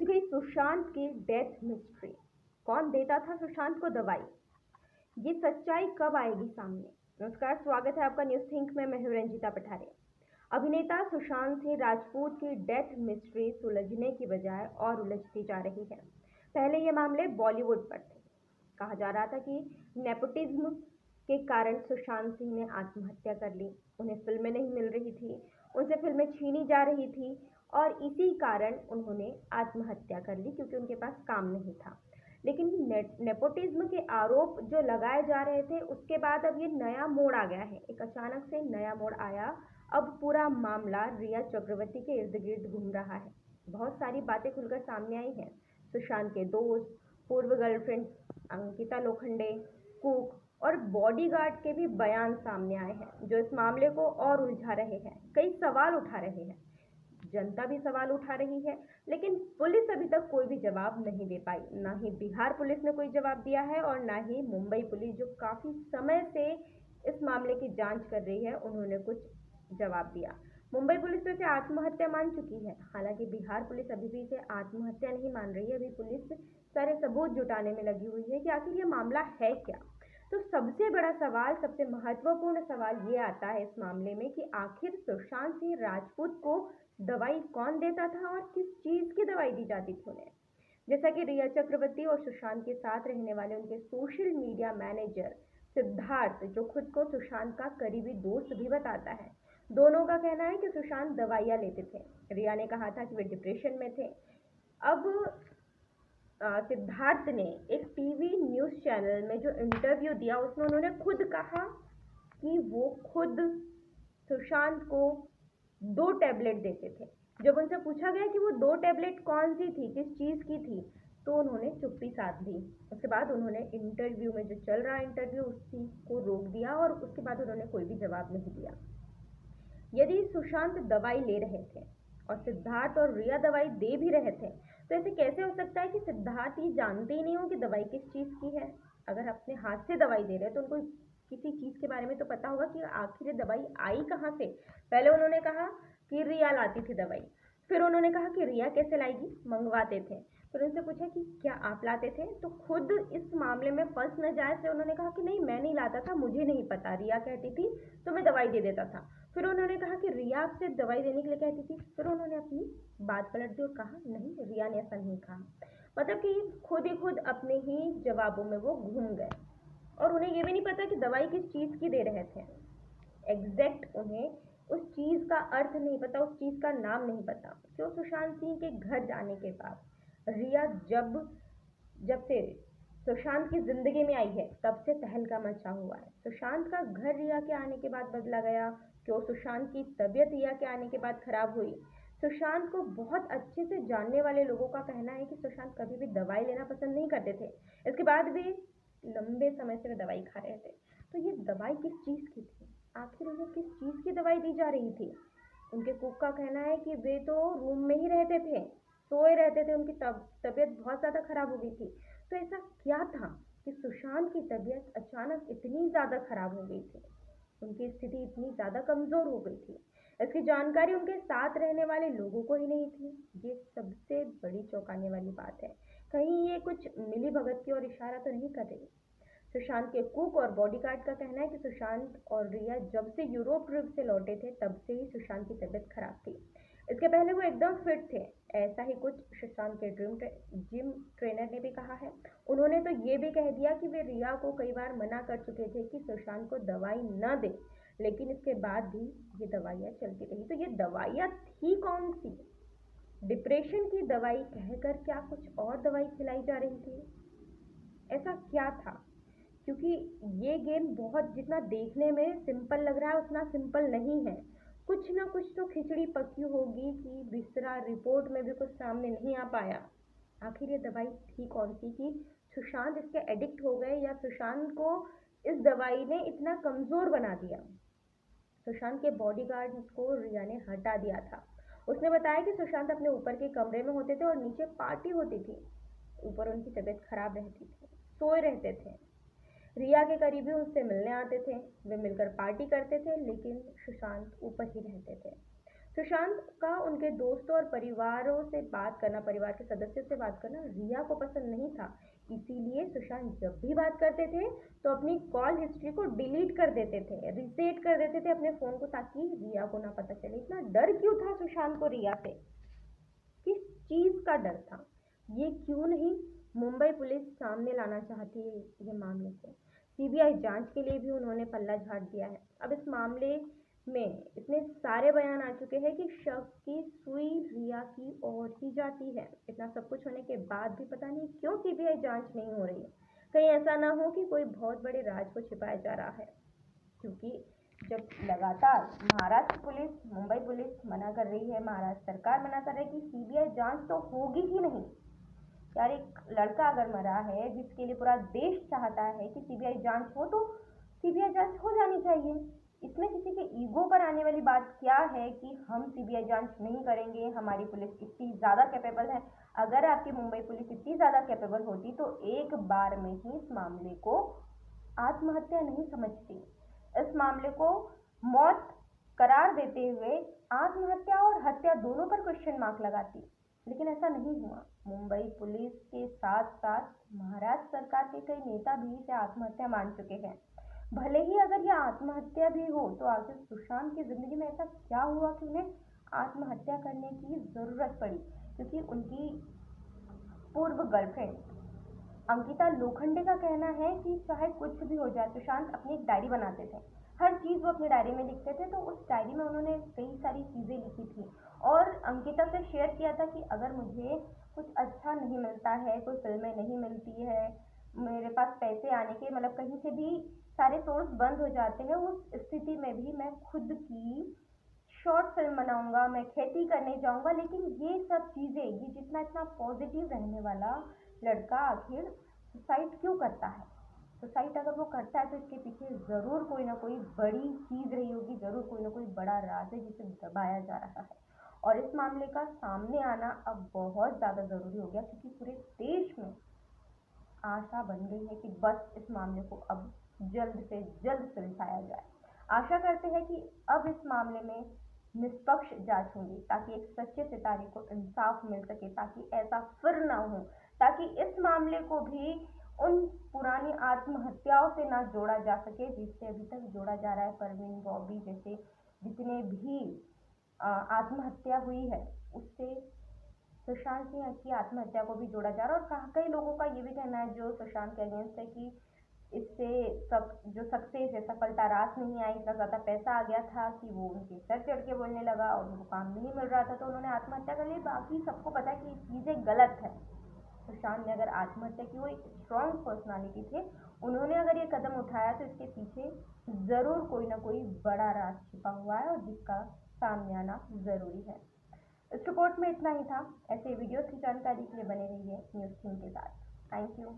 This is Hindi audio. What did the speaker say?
गई सुशांत की डेथ मिस्ट्री। कौन देता था सुशांत को दवाई? ये सच्चाई कब आएगी सामने? नमस्कार, स्वागत है आपका न्यूज थिंक में। मैं हूं रंजीता पठारे। अभिनेता सुशांत सिंह राजपूत की डेथ मिस्ट्री सुलझने की बजाय और उलझती जा रही है। पहले ये मामले बॉलीवुड पर थे। कहा जा रहा था कि नेपोटिज्म के कारण सुशांत सिंह ने आत्महत्या कर ली। उन्हें फिल्में नहीं मिल रही थी, उनसे फिल्में छीनी जा रही थी और इसी कारण उन्होंने आत्महत्या कर ली क्योंकि उनके पास काम नहीं था। लेकिन नेपोटिज्म के आरोप जो लगाए जा रहे थे, उसके बाद अब ये नया मोड़ आ गया है। एक अचानक से नया मोड़ आया। अब पूरा मामला रिया चक्रवर्ती के इर्द गिर्द घूम रहा है। बहुत सारी बातें खुलकर सामने आई हैं। सुशांत के दोस्त, पूर्व गर्लफ्रेंड अंकिता लोखंडे, कुक और बॉडीगार्ड के भी बयान सामने आए हैं जो इस मामले को और उलझा रहे हैं। कई सवाल उठा रहे हैं, जनता भी सवाल उठा रही है, लेकिन पुलिस अभी तक कोई भी जवाब नहीं दे पाई। ना ही बिहार पुलिस ने कोई जवाब दिया है और ना ही मुंबई पुलिस, जो काफी समय से इस मामले की जांच कर रही है, उन्होंने कुछ जवाब दिया। मुंबई पुलिस तो इसे आत्महत्या मान चुकी है, हालांकि बिहार पुलिस अभी भी इसे आत्महत्या नहीं मान रही है। अभी पुलिस सारे सबूत जुटाने में लगी हुई है कि आखिर ये मामला है क्या। तो सबसे बड़ा सवाल, सबसे महत्वपूर्ण सवाल ये आता है इस मामले में कि आखिर सुशांत सिंह राजपूत को दवाई कौन देता था और किस चीज की दवाई दी जाती थी उन्हें। जैसा कि रिया चक्रवर्ती और सुशांत के साथ रहने वाले उनके सोशल मीडिया मैनेजर सिद्धार्थ, जो खुद को सुशांत का करीबी दोस्त भी बताता है, दोनों का कहना है कि सुशांत दवाइयाँ लेते थे। रिया ने कहा था कि वे डिप्रेशन में थे। अब सिद्धार्थ ने एक टीवी न्यूज चैनल में जो इंटरव्यू दिया, उसमें उन्होंने खुद कहा कि वो खुद सुशांत को 2 टैबलेट देते थे। जब उनसे पूछा गया कि वो 2 टैबलेट कौन सी थी, किस चीज़ की थी, तो उन्होंने चुप्पी साध ली। उसके बाद उन्होंने इंटरव्यू में, जो चल रहा इंटरव्यू, उसी को रोक दिया और उसके बाद उन्होंने कोई भी जवाब नहीं दिया। यदि सुशांत दवाई ले रहे थे और सिद्धार्थ और रिया दवाई दे भी रहे थे, तो ऐसे कैसे हो सकता है कि सिद्धार्थ ये जानते ही नहीं हो कि दवाई किस चीज़ की है। अगर अपने हाथ से दवाई दे रहे हैं तो उनको किसी चीज़ के बारे में तो पता होगा कि आखिर ये दवाई आई कहाँ से। पहले उन्होंने कहा कि रिया लाती थी दवाई, फिर उन्होंने कहा कि रिया कैसे लाएगी, मंगवाते थे। फिर उनसे पूछा कि क्या आप लाते थे, तो खुद इस मामले में फंस न जाए इसलिए उन्होंने कहा कि नहीं, मैं नहीं लाता था, मुझे नहीं पता, रिया कहती थी तो मैं दवाई दे देता था। फिर उन्होंने कहा कि रिया आपसे दवाई देने के लिए कहती थी, फिर उन्होंने अपनी बात पलट दी और कहा नहीं, रिया ने ऐसा नहीं कहा। मतलब कि खुद ही खुद अपने ही जवाबों में वो घूम गए और उन्हें ये भी नहीं पता कि दवाई किस चीज़ की दे रहे थे। एग्जैक्ट उन्हें उस चीज़ का अर्थ नहीं पता, उस चीज़ का नाम नहीं पता। क्यों? सुशांत सिंह के घर जाने के बाद रिया जब जब से सुशांत की जिंदगी में आई है, तब से तहलका मचा हुआ है। सुशांत का घर रिया के आने के बाद बदला गया। क्यों? सुशांत की तबीयत रिया के आने के बाद खराब हुई। सुशांत को बहुत अच्छे से जानने वाले लोगों का कहना है कि सुशांत कभी भी दवाई लेना पसंद नहीं करते थे। इसके बाद भी लंबे समय से वे दवाई खा रहे थे। तो ये दवाई किस चीज़ की थी? आखिर उन्हें किस चीज़ की दवाई दी जा रही थी? उनके कुक का कहना है कि वे तो रूम में ही रहते थे, सोए रहते थे, उनकी तबीयत बहुत ज़्यादा खराब हो गई थी। तो ऐसा क्या था कि सुशांत की तबीयत अचानक इतनी ज़्यादा खराब हो गई थी, उनकी स्थिति इतनी ज़्यादा कमज़ोर हो गई थी? इसकी जानकारी उनके साथ रहने वाले लोगों को ही नहीं थी। ये सबसे बड़ी चौंकाने वाली बात है। कहीं ये कुछ मिली भगत की ओर इशारा तो नहीं कर रही? सुशांत के कुक और बॉडीगार्ड का कहना है कि सुशांत और रिया जब से यूरोप ट्रिप से लौटे थे, तब से ही सुशांत की तबीयत खराब थी। इसके पहले वो एकदम फिट थे। ऐसा ही कुछ सुशांत के जिम ट्रेनर ने भी कहा है। उन्होंने तो ये भी कह दिया कि वे रिया को कई बार मना कर चुके थे कि सुशांत को दवाई न दे, लेकिन इसके बाद भी ये दवाइयाँ चलती रही। तो ये दवाइयाँ थी कौन सी? डिप्रेशन की दवाई कहकर क्या कुछ और दवाई खिलाई जा रही थी? ऐसा क्या था? क्योंकि ये गेम बहुत, जितना देखने में सिंपल लग रहा है, उतना सिंपल नहीं है। कुछ ना कुछ तो खिचड़ी पकी होगी कि दूसरा रिपोर्ट में भी कुछ सामने नहीं आ पाया। आखिर ये दवाई थी कौन सी कि सुशांत इसके एडिक्ट हो गए, या सुशांत को इस दवाई ने इतना कमज़ोर बना दिया? सुशांत के बॉडीगार्ड को रिया ने हटा दिया था। उसने बताया कि सुशांत अपने ऊपर के कमरे में होते थे और नीचे पार्टी होती थी। ऊपर उनकी तबीयत खराब रहती थी, सोए रहते थे। रिया के करीबी उससे मिलने आते थे, वे मिलकर पार्टी करते थे, लेकिन सुशांत ऊपर ही रहते थे। सुशांत का उनके दोस्तों और परिवारों से बात करना, परिवार के सदस्यों से बात करना रिया को पसंद नहीं था। इसीलिए सुशांत जब भी बात करते थे तो अपनी कॉल हिस्ट्री को डिलीट कर देते थे, रीसेट कर देते थे अपने फ़ोन को, ताकि रिया को ना पता चले। इतना डर क्यों था सुशांत को रिया से? किस चीज़ का डर था? ये क्यों नहीं मुंबई पुलिस सामने लाना चाहती है ये मामले को? सीबीआई जांच के लिए भी उन्होंने पल्ला झाड़ दिया है। अब इस मामले में इतने सारे बयान आ चुके हैं कि शक की सुई रिया की ओर ही जाती है। इतना सब कुछ होने के बाद भी पता नहीं क्यों सीबीआई जांच नहीं हो रही है। कहीं ऐसा ना हो कि कोई बहुत बड़े राज को छिपाया जा रहा है, क्योंकि जब लगातार महाराष्ट्र पुलिस, मुंबई पुलिस मना कर रही है, महाराष्ट्र सरकार मना कर रही है कि सीबीआई जांच तो होगी ही नहीं। यार, एक लड़का अगर मरा है जिसके लिए पूरा देश चाहता है कि सीबीआई जांच हो, तो सीबीआई जांच हो जानी चाहिए। इसमें किसी के ईगो पर आने वाली बात क्या है कि हम सीबीआई जांच नहीं करेंगे, हमारी पुलिस इतनी ज़्यादा कैपेबल है। अगर आपकी मुंबई पुलिस इतनी ज़्यादा कैपेबल होती तो एक बार में ही इस मामले को आत्महत्या नहीं समझती, इस मामले को मौत करार देते हुए आत्महत्या और हत्या दोनों पर क्वेश्चन मार्क लगाती। लेकिन ऐसा नहीं हुआ। मुंबई पुलिस के साथ साथ महाराष्ट्र सरकार के कई नेता भी इसे आत्महत्या मान चुके हैं। भले ही अगर यह आत्महत्या भी हो, तो आखिर सुशांत की जिंदगी में ऐसा क्या हुआ कि उन्हें आत्महत्या करने की जरूरत पड़ी? क्योंकि उनकी पूर्व गर्लफ्रेंड अंकिता लोखंडे का कहना है कि चाहे कुछ भी हो जाए, सुशांत अपनी एक डायरी बनाते थे। हर चीज़ वो अपनी डायरी में लिखते थे। तो उस डायरी में उन्होंने कई सारी चीज़ें लिखी थी और अंकिता से शेयर किया था कि अगर मुझे कुछ अच्छा नहीं मिलता है, कोई फिल्में नहीं मिलती है, मेरे पास पैसे आने के मतलब कहीं से भी सारे सोर्स बंद हो जाते हैं, उस स्थिति में भी मैं खुद की शॉर्ट फिल्म बनाऊंगा, मैं खेती करने जाऊंगा। लेकिन ये सब चीज़ें, ये जितना इतना पॉजिटिव रहने वाला लड़का आखिर सुसाइड क्यों करता है? सुसाइड अगर वो करता है तो इसके पीछे ज़रूर कोई ना कोई बड़ी चीज़ रही होगी, ज़रूर कोई ना कोई बड़ा राज है जिसे दबाया जा रहा है। और इस मामले का सामने आना अब बहुत ज़्यादा ज़रूरी हो गया, क्योंकि पूरे देश में आशा बन गई है कि बस इस मामले को अब जल्द से जल्द सुलझाया जाए। आशा करते हैं कि अब इस मामले में निष्पक्ष जांच होगी, ताकि एक सच्चे सितारे को इंसाफ मिल सके, ताकि ऐसा फिर ना हो, ताकि इस मामले को भी उन पुरानी आत्महत्याओं से ना जोड़ा जा सके जिससे अभी तक जोड़ा जा रहा है। परवीन, बॉबी जैसे जितने भी आत्महत्या हुई है, उससे सुशांत सिंह की आत्महत्या को भी जोड़ा जा रहा है। और कई लोगों का ये भी कहना है जो सुशांत के अगेंस्ट है कि इससे जो सक्सेस है, सफलता रास नहीं आई, इतना ज़्यादा पैसा आ गया था कि वो उनके सर चढ़ के बोलने लगा और उनको काम नहीं मिल रहा था, तो उन्होंने आत्महत्या कर ली। बाकी सबको पता है कि ये चीज़ें गलत है। सुशांत ने अगर आत्महत्या की, वो एक स्ट्रॉन्ग पर्सनालिटी थे, उन्होंने अगर ये कदम उठाया तो इसके पीछे ज़रूर कोई ना कोई बड़ा राज छिपा हुआ है और जिसका सामने आना ज़रूरी है। इस रिपोर्ट में इतना ही था। ऐसे वीडियोस की जानकारी के लिए बने रहिए न्यूज़ टीम के साथ। Thank you.